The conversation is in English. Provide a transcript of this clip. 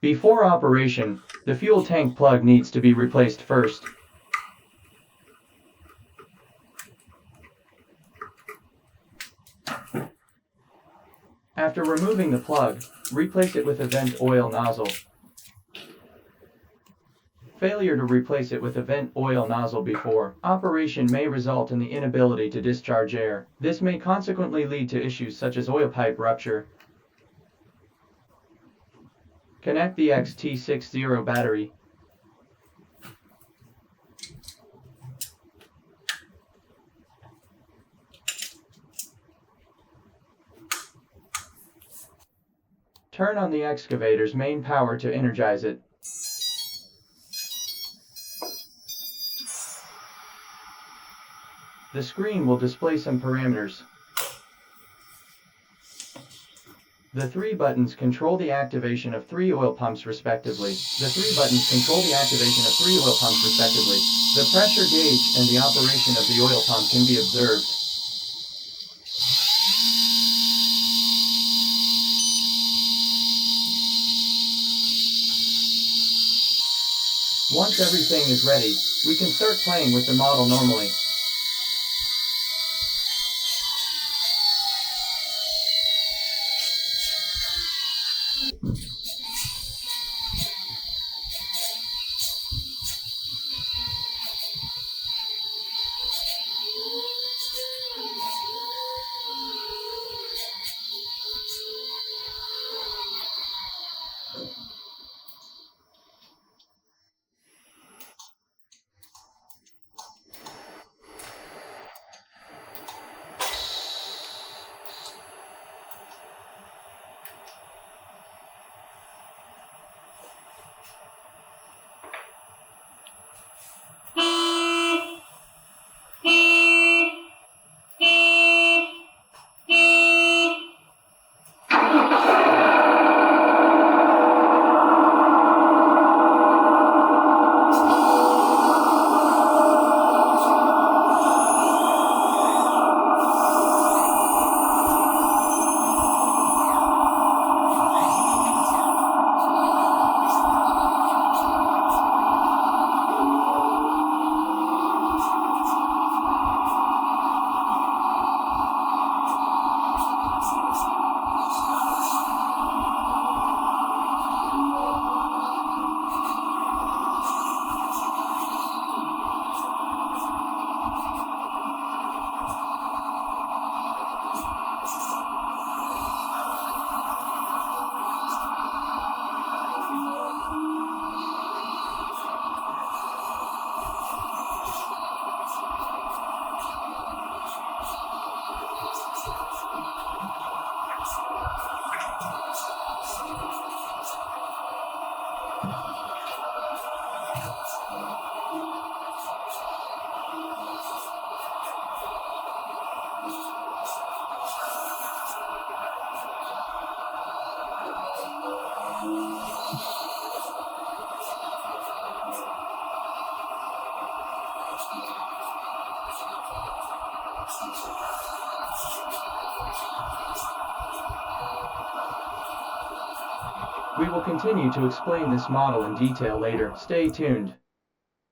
Before operation, the fuel tank plug needs to be replaced first. After removing the plug, replace it with a vent oil nozzle. Failure to replace it with a vent oil nozzle before operation may result in the inability to discharge air. This may consequently lead to issues such as oil pipe rupture. Connect the XT60 battery. Turn on the excavator's main power to energize it. The screen will display some parameters. The three buttons control the activation of 3 oil pumps respectively. The three buttons control the activation of 3 oil pumps respectively. The pressure gauge and the operation of the oil pump can be observed. Once everything is ready, we can start playing with the model normally. We will continue to explain this model in detail later. Stay tuned.